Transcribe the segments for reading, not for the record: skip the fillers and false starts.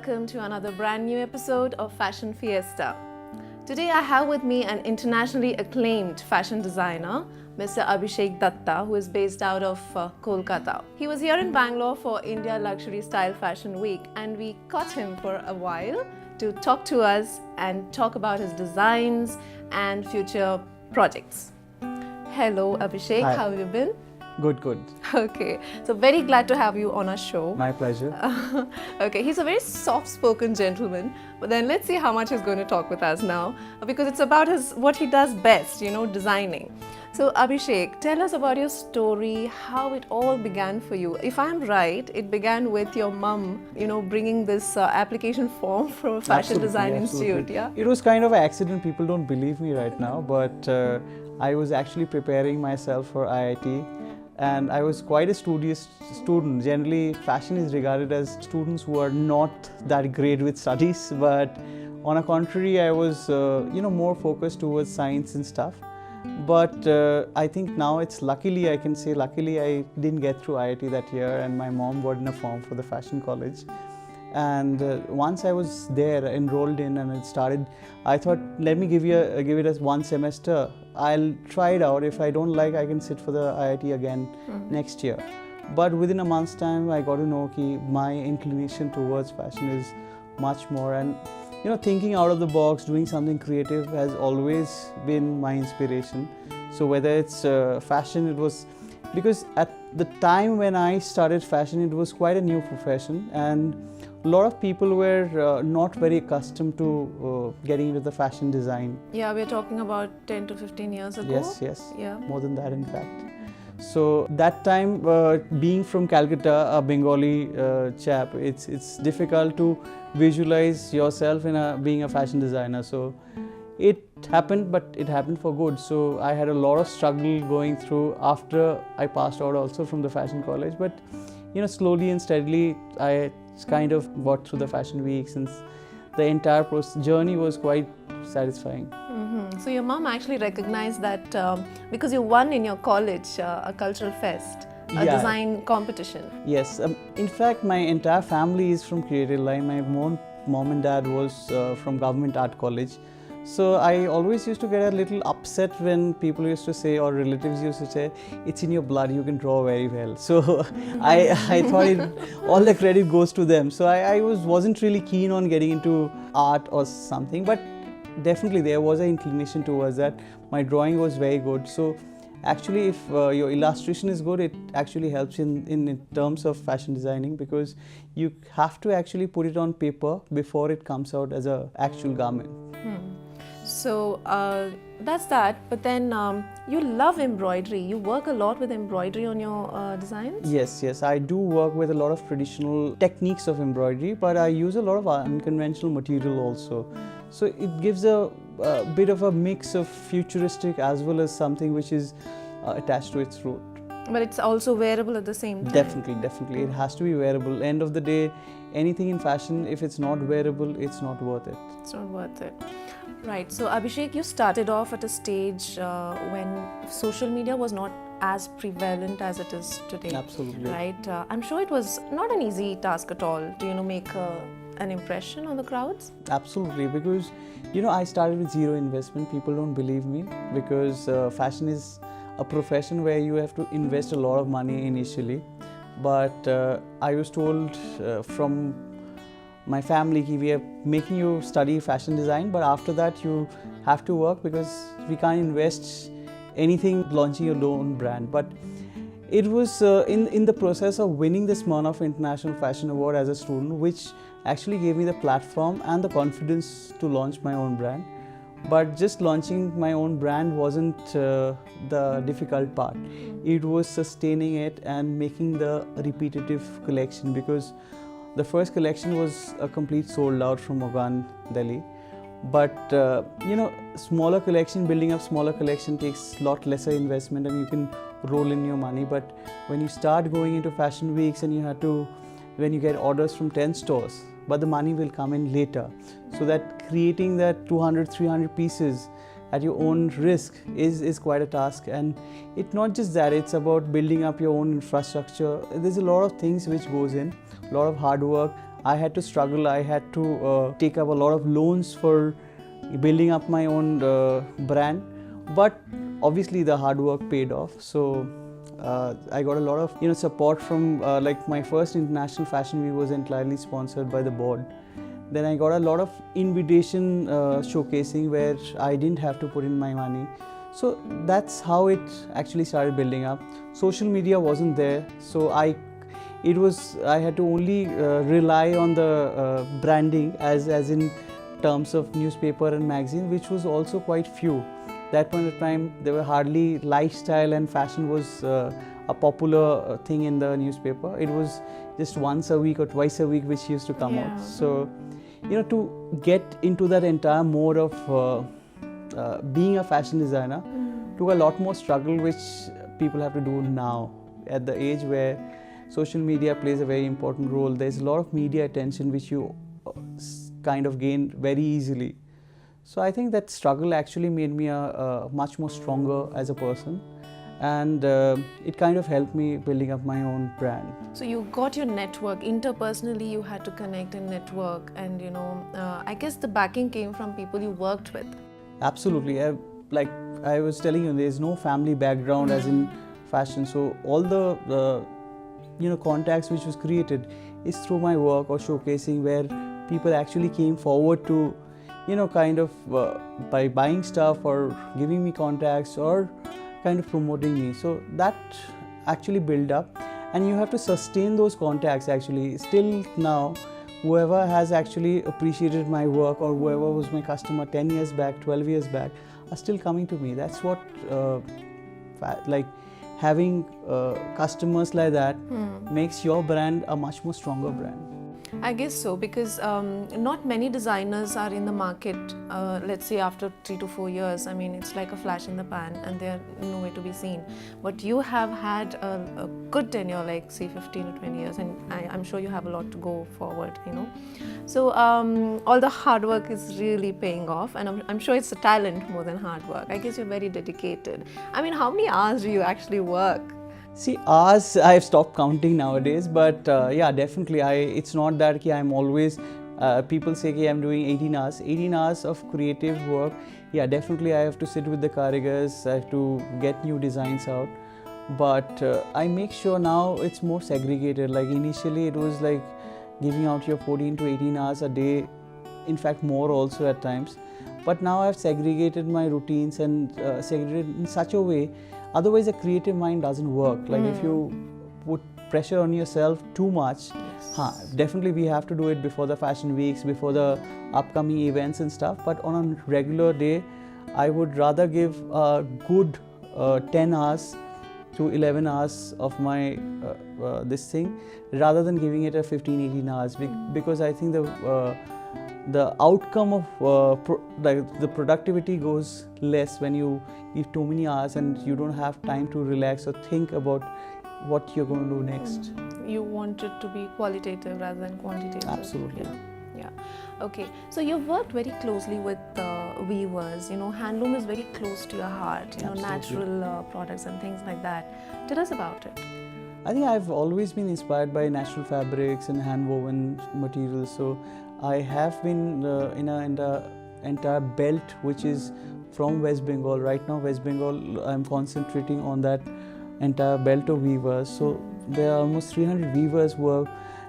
welcome to another brand new episode of Fashion Fiesta. Today I have with me an internationally acclaimed fashion designer, Mr. Abhishek Dutta, who is based out of Kolkata. He was here in Bangalore for India Luxury Style Fashion Week, and we caught him for a while to talk to us and talk about his designs and future projects. Hello Abhishek, Hi. how have you been? Good. Okay, so very glad to have you on our show. My pleasure. Okay, he's a very soft-spoken gentleman, but then let's see how much he's going to talk with us now, because it's about what he does best, designing. So Abhishek, tell us about your story, how it all began for you. If I'm right, it began with your mum, bringing this application form for a fashion design institute, yeah? It was kind of an accident. People don't believe me right now, but I was actually preparing myself for IIT. And I was quite a studious student. Generally, fashion is regarded as students who are not that great with studies. But on the contrary, I was, more focused towards science and stuff. But I think now I can say luckily I didn't get through IIT that year, and my mom got in a form for the fashion college. And once I was there, enrolled in, and it started, I thought, let me give it as one semester. I'll try it out. If I don't like, I can sit for the IIT again next year. But within a month's time, I got to know that my inclination towards fashion is much more. And thinking out of the box, doing something creative has always been my inspiration. So whether it's fashion, it was because at the time when I started fashion, it was quite a new profession, and a lot of people were not very accustomed to getting into the fashion design. Yeah, we're talking about 10 to 15 years ago. Yes. Yeah. More than that, in fact. So that time, being from Calcutta, a Bengali chap, it's difficult to visualize yourself in being a fashion designer. So it happened, but it happened for good. So I had a lot of struggle going through after I passed out also from the fashion college. But slowly and steadily, I kind of got through the fashion weeks, and the entire journey was quite satisfying. Mm-hmm. So your mom actually recognized that because you won in your college a cultural fest, a design competition. Yes. In fact, my entire family is from creative line. My mom and dad was from Government Art College. So I always used to get a little upset when people used to say, or relatives used to say, it's in your blood, you can draw very well. So I thought all the credit goes to them. So I wasn't really keen on getting into art or something, but definitely there was an inclination towards that. My drawing was very good. So actually, if your illustration is good, it actually helps in terms of fashion designing, because you have to actually put it on paper before it comes out as an actual garment. So that's that, but then you love embroidery. You work a lot with embroidery on your designs? Yes, I do work with a lot of traditional techniques of embroidery, but I use a lot of unconventional material also. So it gives a bit of a mix of futuristic as well as something which is attached to its root. But it's also wearable at the same time? Definitely. It has to be wearable. End of the day, anything in fashion, if it's not wearable, it's not worth it. It's not worth it. Right. So Abhishek, you started off at a stage when social media was not as prevalent as it is today. Absolutely. Right. I'm sure it was not an easy task at all to make an impression on the crowds. Absolutely, because I started with zero investment. People don't believe me because fashion is a profession where you have to invest a lot of money initially. But I was told from my family, we are making you study fashion design, but after that you have to work because we can't invest anything launching your own brand. But it was in the process of winning the Smirnoff International Fashion Award as a student, which actually gave me the platform and the confidence to launch my own brand. But just launching my own brand wasn't the difficult part. It was sustaining it and making the repetitive collection, because the first collection was a complete sold out from Mogan, Delhi. But smaller collection, building up smaller collection takes a lot lesser investment, and you can roll in your money. But when you start going into fashion weeks, and when you get orders from 10 stores, but the money will come in later. So that creating that 200, 300 pieces at your own risk is quite a task. And it's not just that, it's about building up your own infrastructure. There's a lot of things which goes in, a lot of hard work. I had to struggle. I had to take up a lot of loans for building up my own brand, but obviously the hard work paid off. So I got a lot of support from like my first international fashion week was entirely sponsored by the board. Then I got a lot of invitation showcasing where I didn't have to put in my money. So that's how it actually started building up. Social media wasn't there, so I had to only rely on the branding as in terms of newspaper and magazine, which was also quite few. That point of time, there were hardly lifestyle and fashion was a popular thing in the newspaper. It was just once a week or twice a week which used to come out. So, to get into that entire mode of being a fashion designer took a lot more struggle, which people have to do now at the age where social media plays a very important role. There's a lot of media attention which you kind of gain very easily. So I think that struggle actually made me a much more stronger as a person, and it kind of helped me building up my own brand. So you got your network. Interpersonally, you had to connect and network, and I guess the backing came from people you worked with. Absolutely. Like I was telling you, there's no family background as in fashion. So all the contacts which was created is through my work or showcasing, where people actually came forward to kind of by buying stuff or giving me contacts or kind of promoting me. So that actually built up, and you have to sustain those contacts actually. Still now, whoever has actually appreciated my work or whoever was my customer 10 years back, 12 years back, are still coming to me. That's what like having customers like that makes your brand a much more stronger brand. I guess so, because not many designers are in the market, let's say after 3 to 4 years. I mean, it's like a flash in the pan and they're nowhere to be seen. But you have had a good tenure, like say 15 to 20 years, and I'm sure you have a lot to go forward, So all the hard work is really paying off, and I'm sure it's a talent more than hard work. I guess you're very dedicated. I mean, how many hours do you actually work? See, hours I've stopped counting nowadays, but yeah, definitely it's not that I'm always, people say I'm doing 18 hours of creative work. Yeah, definitely I have to sit with the karigars, I have to get new designs out, but I make sure now it's more segregated. Like initially it was like giving out your 14 to 18 hours a day, in fact more also at times, but now I've segregated my routines and segregated in such a way. Otherwise, a creative mind doesn't work. Like if you put pressure on yourself too much, definitely we have to do it before the fashion weeks, before the upcoming events and stuff. But on a regular day, I would rather give a good 10 hours to 11 hours of my this thing, rather than giving it a 15-18 hours, because I think the outcome of the productivity goes less when you give too many hours and you don't have time to relax or think about what you're going to do next. You want it to be qualitative rather than quantitative. Absolutely. Yeah. Okay. So you've worked very closely with weavers. Handloom is very close to your heart. Natural products and things like that. Tell us about it. I think I've always been inspired by natural fabrics and hand-woven materials. So I have been in an entire belt which is from West Bengal. Right now, West Bengal, I'm concentrating on that entire belt of weavers. So there are almost 300 weavers who are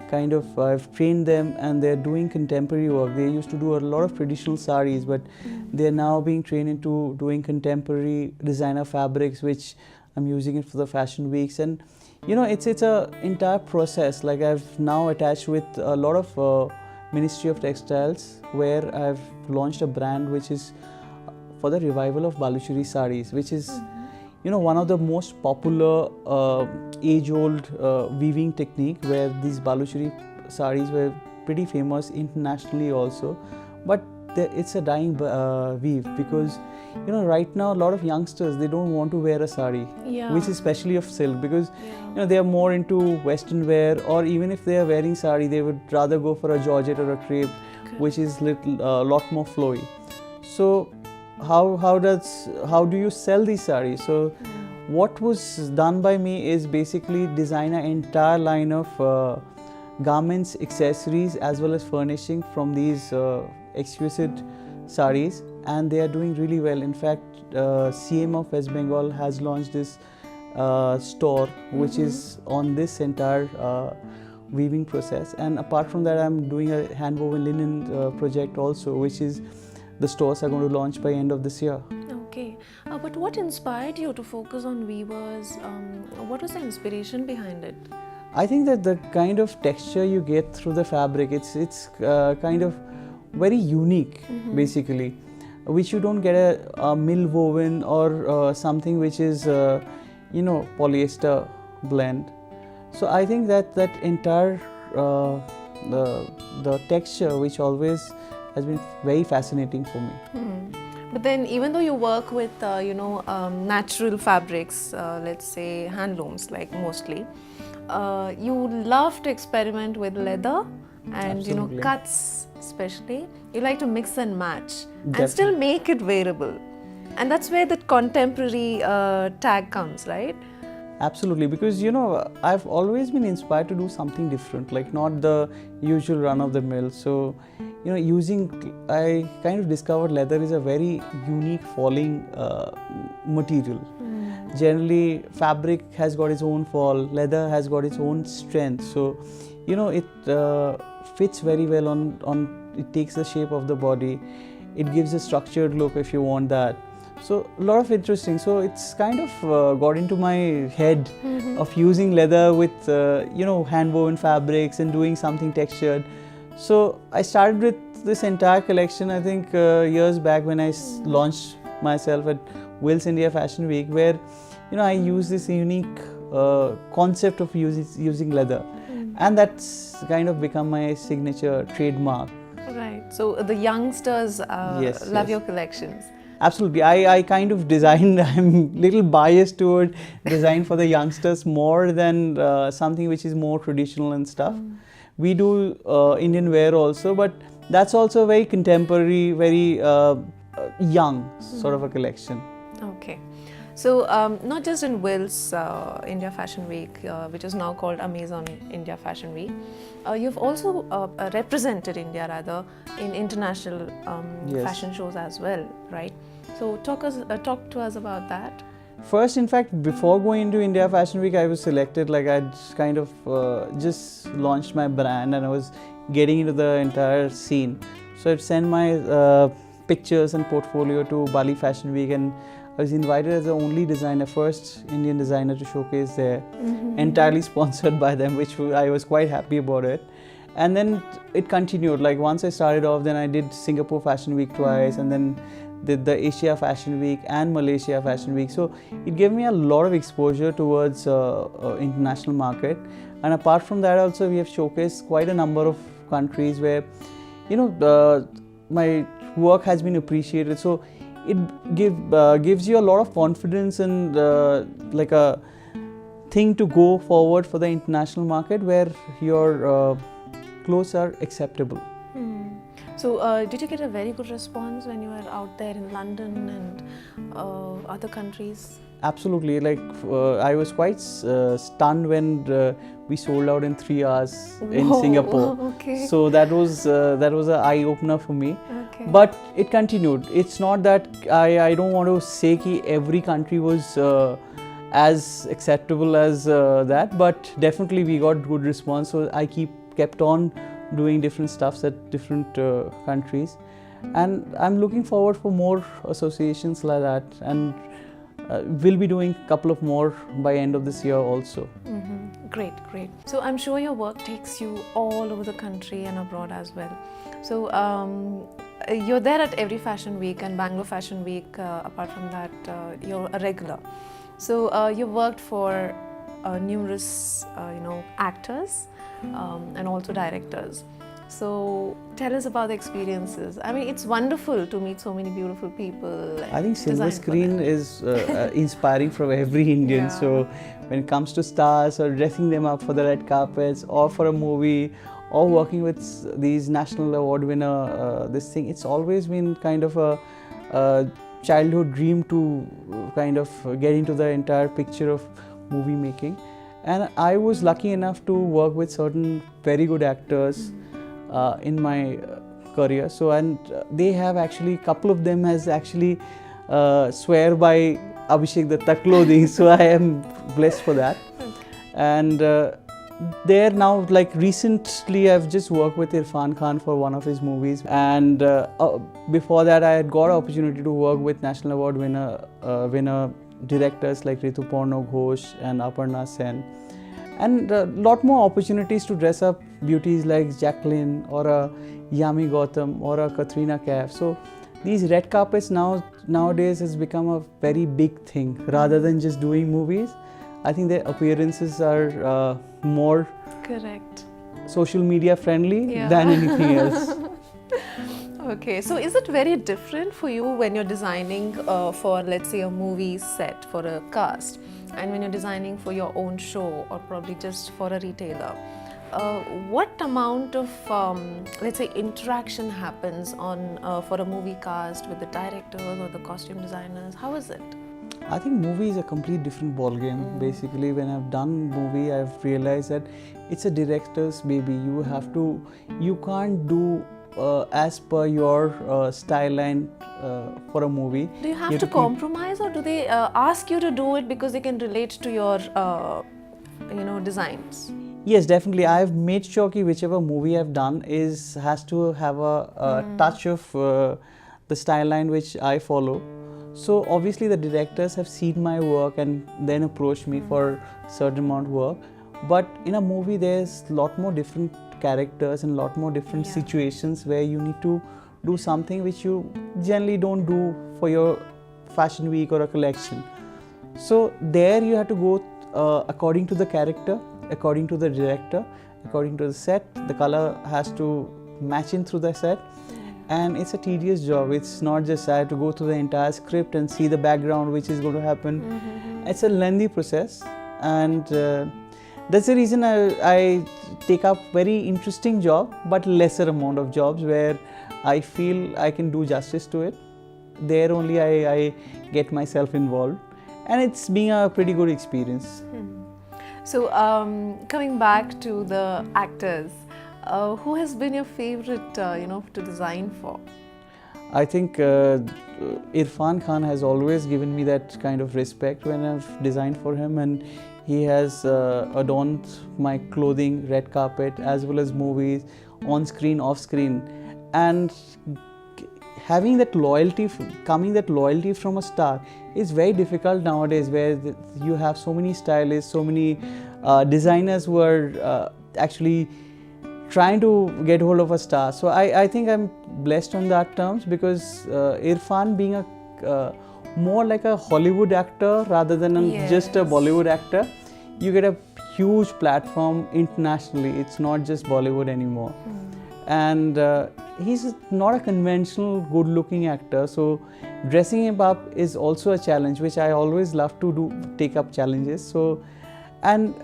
kind of, I've trained them and they're doing contemporary work. They used to do a lot of traditional saris, but they're now being trained into doing contemporary designer fabrics, which I'm using it for the fashion weeks. And it's a entire process. Like I've now attached with a lot of Ministry of Textiles, where I've launched a brand which is for the revival of Baluchari saris, which is one of the most popular age-old weaving technique, where these Baluchari saris were pretty famous internationally also. But it's a dying weave, because right now a lot of youngsters, they don't want to wear a sari, which is especially of silk, because they are more into western wear, or even if they are wearing sari, they would rather go for a georgette or a crepe, which is a lot more flowy. So how do you sell these saris? So what was done by me is basically design an entire line of garments, accessories as well as furnishing from these exquisite saris, and they are doing really well. In fact, CM of West Bengal has launched this store which is on this entire weaving process, and apart from that I'm doing a hand woven linen project also, which is the stores are going to launch by end of this year. Okay, but what inspired you to focus on weavers? What was the inspiration behind it? I think that the kind of texture you get through the fabric, it's kind of very unique basically, which you don't get a mill woven or something which is polyester blend. So I think that entire the texture which always has been very fascinating for me. But then, even though you work with natural fabrics, let's say handlooms, like mostly, you love to experiment with leather and Absolutely. cuts, especially. You like to mix and match and Definitely. still make it wearable, and that's where that contemporary tag comes, right? Absolutely, because I've always been inspired to do something different, like not the usual run of the mill. So I kind of discovered leather is a very unique falling material. Generally fabric has got its own fall, leather has got its own strength, so it fits very well on it takes the shape of the body, it gives a structured look if you want that. So a lot of interesting, so it's kind of got into my head of using leather with hand woven fabrics and doing something textured. So I started with this entire collection, I think years back when I launched myself at Wills India Fashion Week, where I use this unique concept of using leather, and that's kind of become my signature trademark. Right. So the youngsters love your collections. Absolutely. I kind of designed, I'm little biased toward design for the youngsters more than something which is more traditional and stuff. We do Indian wear also, but that's also very contemporary, very young sort of a collection. Okay. So not just in Wills India Fashion Week, which is now called Amazon India Fashion Week, you've also represented India rather in international Yes. fashion shows as well, right? So talk to us about that. First, in fact, before going into India Fashion Week, I was selected, like I'd kind of just launched my brand and I was getting into the entire scene. So I'd send my pictures and portfolio to Bali Fashion Week, and I was invited as the only designer, first Indian designer to showcase there, entirely sponsored by them, which I was quite happy about it. And then it continued, like once I started off, then I did Singapore Fashion Week twice, and then did the Asia Fashion Week and Malaysia Fashion Week. So it gave me a lot of exposure towards international market. And apart from that also, we have showcased quite a number of countries where my work has been appreciated. So it gives you a lot of confidence and like a thing to go forward for the international market where your clothes are acceptable. So did you get a very good response when you were out there in London and other countries? Absolutely, like I was quite stunned when we sold out in 3 hours in Singapore. Okay. So that was an eye opener for me. Okay. But it continued. It's not that I don't want to say that every country was as acceptable as that, but definitely we got good response. So I kept on doing different stuffs at different countries, and I'm looking forward for more associations like that, and we'll be doing a couple of more by end of this year also. Great. So I'm sure your work takes you all over the country and abroad as well. So you're there at every fashion week, and Bangalore Fashion Week, apart from that, you're a regular. So you've worked for numerous actors and also directors. So tell us about the experiences. I mean, it's wonderful to meet so many beautiful people. I think silver design for screen them. is inspiring for every Indian. Yeah. So when it comes to stars or dressing them up for the red carpets or for a movie or working with these national award winner, this thing, it's always been kind of a childhood dream to kind of get into the entire picture of movie making. And I was lucky enough to work with certain very good actors in my career. So, and they have actually, couple of them has actually swear by Abhishek Dutta clothing. So I am blessed for that. And there now, like recently, I've just worked with Irfan Khan for one of his movies, and before that, I had got opportunity to work with National Award winner directors like Rituparna Ghosh and Aparna Sen, and a lot more opportunities to dress up beauties like Jacqueline or a Yami Gautam or a Katrina Kaif. So these red carpets nowadays has become a very big thing. Rather than just doing movies, I think their appearances are more correct, social media friendly than anything else. Okay, so is it very different for you when you're designing for, let's say, a movie set for a cast, and when you're designing for your own show or probably just for a retailer? What amount of, let's say, interaction happens on for a movie cast with the directors or the costume designers? How is it? I think movie is a complete different ball game. Basically, when I've done movie, I've realized that it's a director's baby. You can't do as per your style line for a movie. Do you have to compromise, or do they ask you to do it because they can relate to your, designs? Yes, definitely. I've made sure that whichever movie I've done has to have a touch of the style line which I follow. So obviously the directors have seen my work and then approached me for certain amount of work. But in a movie, there's a lot more different characters and a lot more different situations where you need to do something which you generally don't do for your fashion week or a collection. So there you have to go according to the character, according to the director, according to the set. The color has to match in through the set. And it's a tedious job. It's not just I have to go through the entire script and see the background which is going to happen. It's a lengthy process, and that's the reason I take up very interesting job but lesser amount of jobs where I feel I can do justice to it. There only I get myself involved, and it's been a pretty good experience. So coming back to the actors, who has been your favorite, to design for? I think Irfan Khan has always given me that kind of respect when I've designed for him, and he has adorned my clothing, red carpet, as well as movies, on screen, off screen, and having that loyalty from a star is very difficult nowadays, where you have so many stylists, so many designers who are actually trying to get hold of a star. So I think I'm blessed on that terms, because Irfan being a more like a Hollywood actor rather than just a Bollywood actor, you get a huge platform internationally. It's not just Bollywood anymore. And he's not a conventional good looking actor, so dressing him up is also a challenge, which I always love to take up challenges. So, and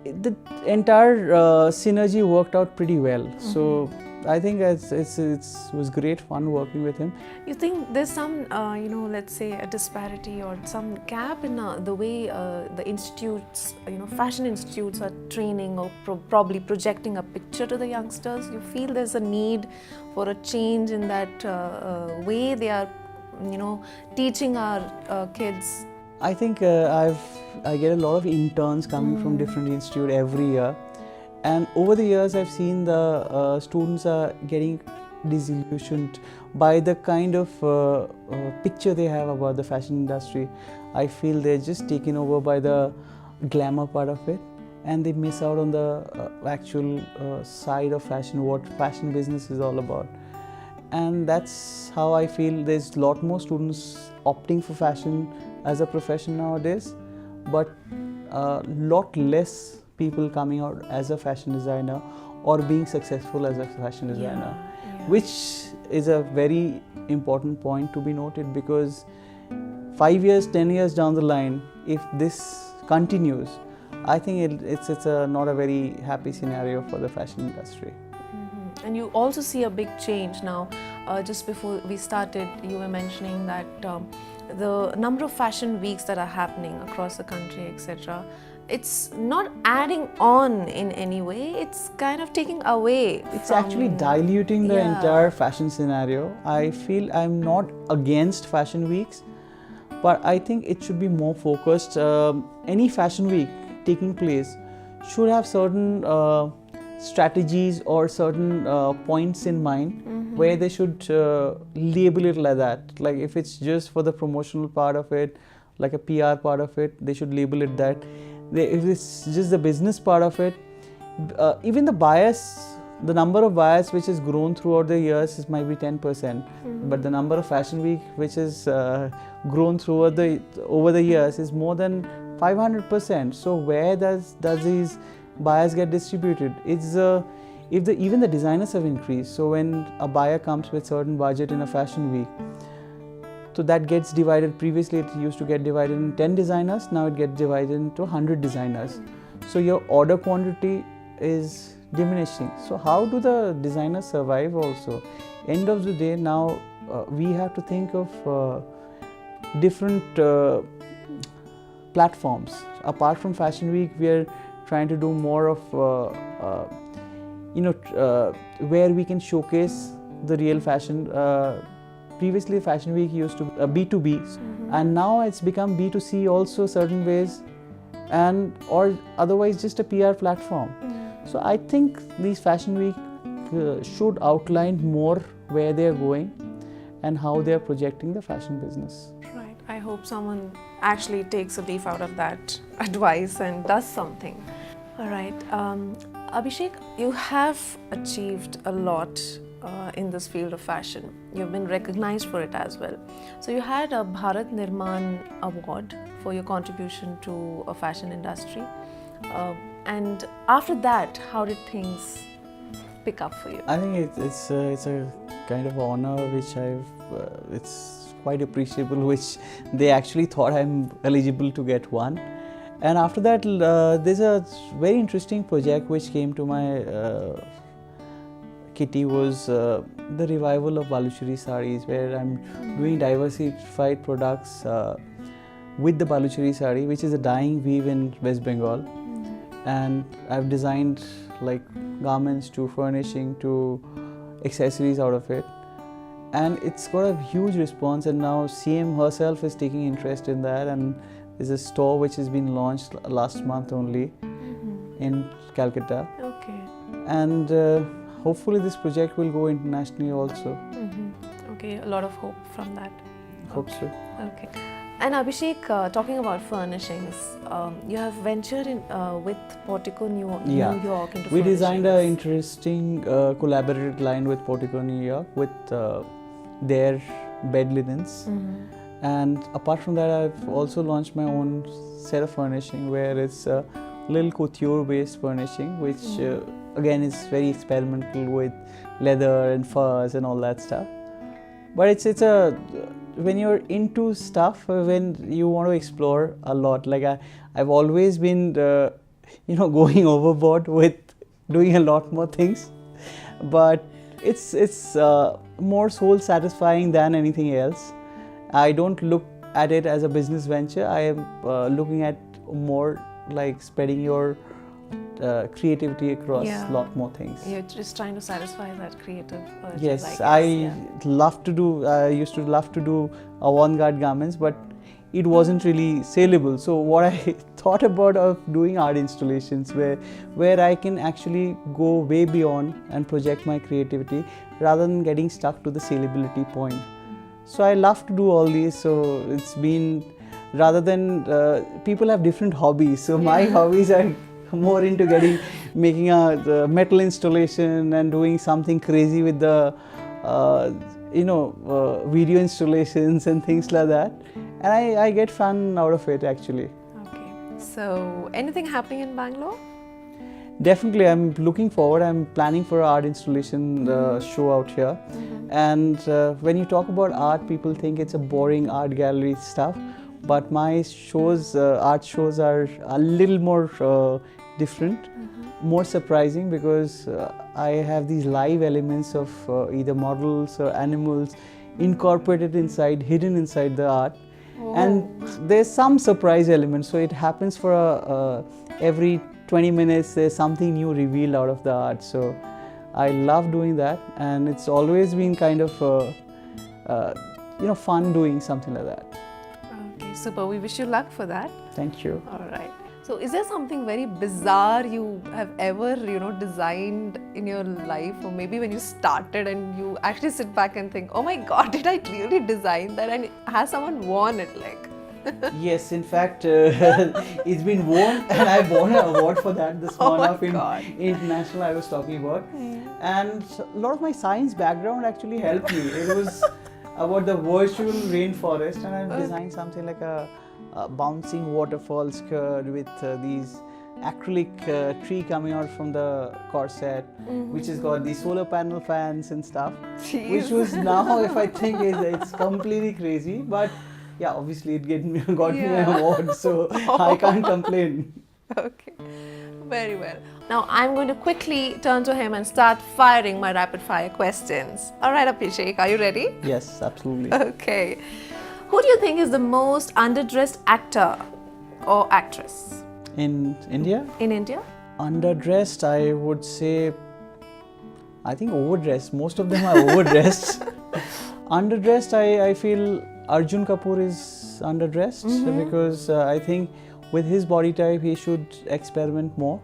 the entire synergy worked out pretty well. So I think it was great fun working with him. You think there's some, let's say a disparity or some gap in the way the institutes, fashion institutes are training or probably projecting a picture to the youngsters? You feel there's a need for a change in that way they are, teaching our kids? I think I get a lot of interns coming from different institutes every year, and over the years I've seen the students are getting disillusioned by the kind of picture they have about the fashion industry. I feel they're just taken over by the glamour part of it, and they miss out on the actual side of fashion, what fashion business is all about. And that's how I feel there's a lot more students opting for fashion as a profession nowadays, but a lot less people coming out as a fashion designer or being successful as a fashion designer, which is a very important point to be noted, because 5 years, 10 years down the line, if this continues, I think it's not a very happy scenario for the fashion industry. And you also see a big change now. Just before we started, you were mentioning that the number of fashion weeks that are happening across the country, etc., it's not adding on in any way, it's kind of taking away. It's actually diluting the Yeah. entire fashion scenario. I feel I'm not against fashion weeks, but I think it should be more focused. Any fashion week taking place should have certain strategies or certain points in mind where they should label it like that. Like if it's just for the promotional part of it, like a PR part of it, they should label it that. If it's just the business part of it, even the bias, the number of bias which has grown throughout the years might be 10%, but the number of fashion week which has grown throughout over the years is more than 500%. So where does these bias get distributed? It's even the designers have increased. So when a buyer comes with certain budget in a fashion week, so that gets divided. Previously it used to get divided in 10 designers, now it gets divided into 100 designers. So your order quantity is diminishing. So how do the designers survive also? End of the day, now we have to think of different platforms. Apart from fashion week, we are trying to do more of where we can showcase the real fashion. Previously fashion week used to be B2B, and now it's become B2C also certain ways, and or otherwise just a PR platform. So I think these fashion week should outline more where they are going and how they are projecting the fashion business. Right. I hope someone actually takes a leaf out of that advice and does something. All right. Abhishek, you have achieved a lot in this field of fashion. You've been recognized for it as well. So you had a Bharat Nirman Award for your contribution to a fashion industry. And after that, how did things pick up for you? I think it's a kind of honor which it's quite appreciable, which they actually thought I'm eligible to get one. And after that, there's a very interesting project which came to my kitty, was the revival of Baluchari sarees, where I'm doing diversified products with the Baluchari saree, which is a dyeing weave in West Bengal. And I've designed like garments to furnishing to accessories out of it, and it's got a huge response. And now CM herself is taking interest in that, and there's a store which has been launched last month only in Calcutta. Okay. And hopefully this project will go internationally also. Okay, a lot of hope from that. Hope so. Okay. And Abhishek, talking about furnishings, you have ventured in with Portico New York into We designed an furnishings. interesting collaborated line with Portico New York with their bed linens. And apart from that, I've also launched my own set of furnishing, where it's a little couture based furnishing, which again is very experimental with leather and furs and all that stuff. But it's a when you're into stuff, when you want to explore a lot, like I've always been going overboard with doing a lot more things, but it's more soul satisfying than anything else. I don't look at it as a business venture. I am looking at more like spreading your creativity across a lot more things. You're just trying to satisfy that creative urge. Yes, I used to love to do avant-garde garments, but it wasn't really saleable. So what I thought about of doing art installations where I can actually go way beyond and project my creativity rather than getting stuck to the salability point. So I love to do all these. So it's been, rather than people have different hobbies. So my hobbies are more into making a metal installation and doing something crazy with the video installations and things like that, and I get fun out of it actually. Okay. So anything happening in Bangalore? Definitely, I'm looking forward. I'm planning for an art installation show out here. And when you talk about art, people think it's a boring art gallery stuff. But my shows, art shows, are a little more different, more surprising, because I have these live elements of either models or animals incorporated inside, hidden inside the art. And there's some surprise element, so it happens for every 20 minutes there's something new revealed out of the art. So I love doing that, and it's always been kind of fun doing something like that. Okay, super. We wish you luck for that. Thank you. All right. So, is there something very bizarre you have ever, designed in your life, or maybe when you started and you actually sit back and think, "Oh my God, did I really design that?" And has someone worn it, like? Yes, in fact, it's been won, and I won an award for that. This one of international I was talking about, and a lot of my science background actually helped me. It was about the virtual rainforest, and I designed something like a bouncing waterfall skirt with these acrylic tree coming out from the corset, which has got the solar panel fans and stuff. Jeez. Which was now, if I think, it's completely crazy, but yeah, obviously it got me an award, so I can't complain. Okay, very well. Now I'm going to quickly turn to him and start firing my rapid fire questions. All right, Abhishek, are you ready? Yes, absolutely. Okay. Who do you think is the most underdressed actor or actress? In India? In India? Underdressed, I would say, I think overdressed. Most of them are overdressed. Underdressed, I feel Arjun Kapoor is underdressed because I think with his body type he should experiment more.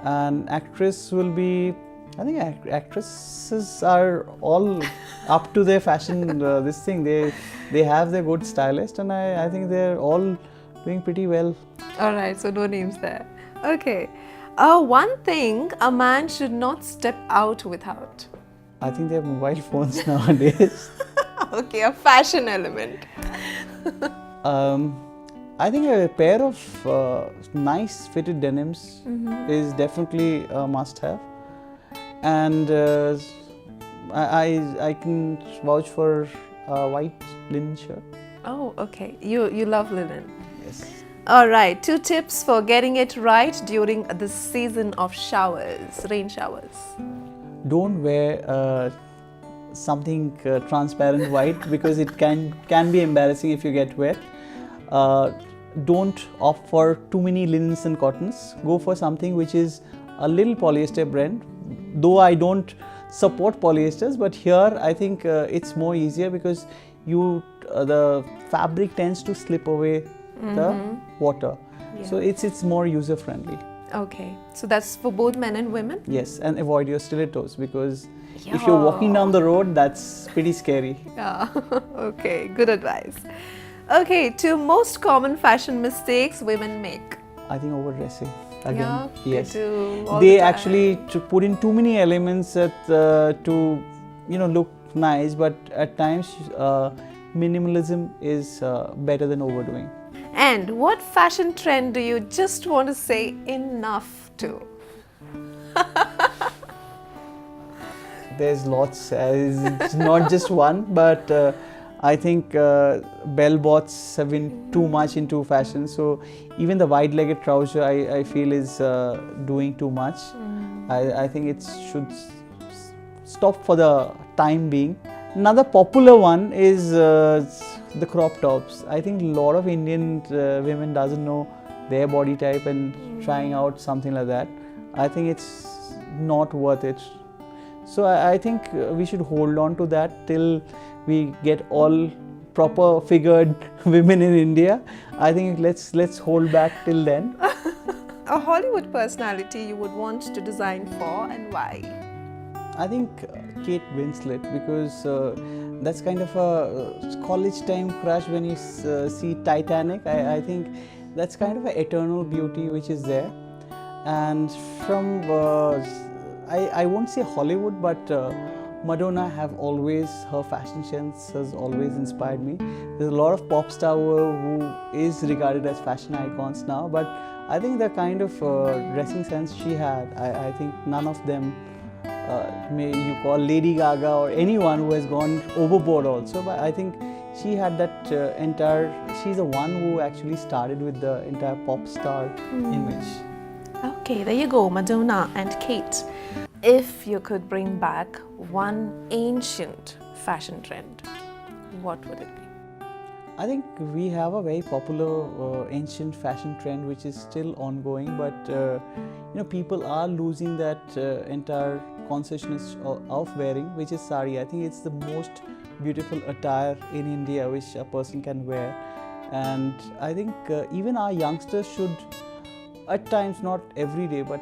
And actress will be, I think actresses are all up to their fashion this thing. They have their good stylist, and I think they're all doing pretty well. All right, so no names there. Okay. One thing a man should not step out without. I think they have mobile phones nowadays. Okay, a fashion element. I think a pair of nice fitted denims is definitely a must-have, and I can vouch for a white linen shirt. Oh, okay. You love linen. Yes. All right. 2 tips for getting it right during the season of showers, rain showers. Don't wear something transparent white because it can be embarrassing if you get wet. Don't opt for too many linens and cottons. Go for something which is a little polyester blend. Though I don't support polyesters, but here I think it's more easier because the fabric tends to slip away the water. Yeah. So it's more user friendly. Okay, so that's for both men and women? Yes, and avoid your stilettos because if you're walking down the road, that's pretty scary. Yeah, okay, good advice. Okay, 2 most common fashion mistakes women make. I think overdressing. Again, yeah, yes. They do all they the time. actually put in too many elements to look nice, but at times minimalism is better than overdoing. And what fashion trend do you just want to say enough to? There's lots. It's not just one, but I think bell bots have been too much into fashion. So even the wide-legged trouser, I feel is doing too much. I think it should stop for the time being. Another popular one is the crop tops. I think a lot of Indian women doesn't know their body type and trying out something like that. I think it's not worth it. So I think we should hold on to that till we get all proper figured women in India. I think let's hold back till then. A Hollywood personality you would want to design for, and why? I think Kate Winslet, because that's kind of a college time crush when you see Titanic. I think that's kind of an eternal beauty which is there. And from I won't say Hollywood, but Madonna her fashion sense has always inspired me. There's a lot of pop star who is regarded as fashion icons now, but I think the kind of dressing sense she had, I think none of them may you call Lady Gaga or anyone who has gone overboard also, but I think she had that she's the one who actually started with the entire pop star image. Okay, there you go, Madonna and Kate. If you could bring back one ancient fashion trend, what would it be? I think we have a very popular ancient fashion trend which is still ongoing, but people are losing that entire consciousness of wearing, which is sari. I think it's the most beautiful attire in India which a person can wear, and I think even our youngsters should, at times, not every day, but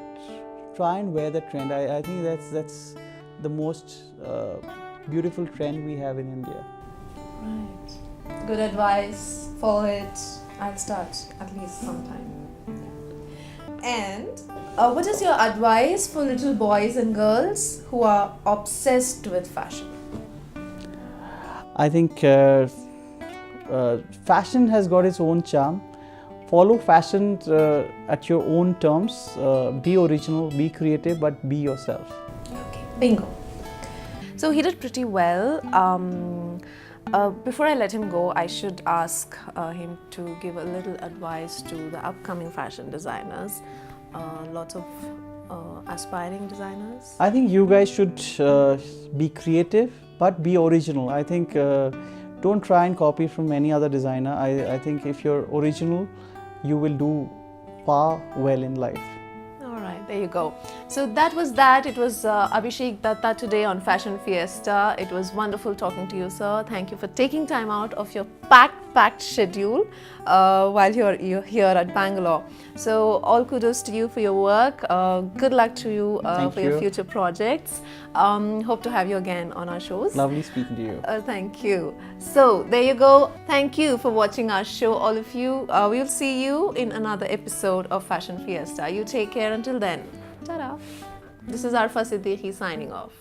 try and wear the trend. I think that's the most beautiful trend we have in India. Right. Good advice. Follow it. I'll start at least sometime. And what is your advice for little boys and girls who are obsessed with fashion? I think fashion has got its own charm. Follow fashion at your own terms. Be original, be creative, but be yourself. Okay, bingo. So he did pretty well. Before I let him go, I should ask him to give a little advice to the upcoming fashion designers, lots of aspiring designers. I think you guys should be creative, but be original. I think don't try and copy from any other designer. I think if you're original, you will do far well in life. Alright, there you go. So that was that. It was Abhishek Dutta today on Fashion Fiesta. It was wonderful talking to you, sir. Thank you for taking time out of your packed schedule while you're here at Bangalore. So all kudos to you for your work. Good luck to you for your future projects. Hope to have you again on our shows. Lovely speaking to you. Thank you. So there you go. Thank you for watching our show, all of you. We'll see you in another episode of Fashion Fiesta. You take care until then. Ta-da. This is Arfa Siddiqui signing off.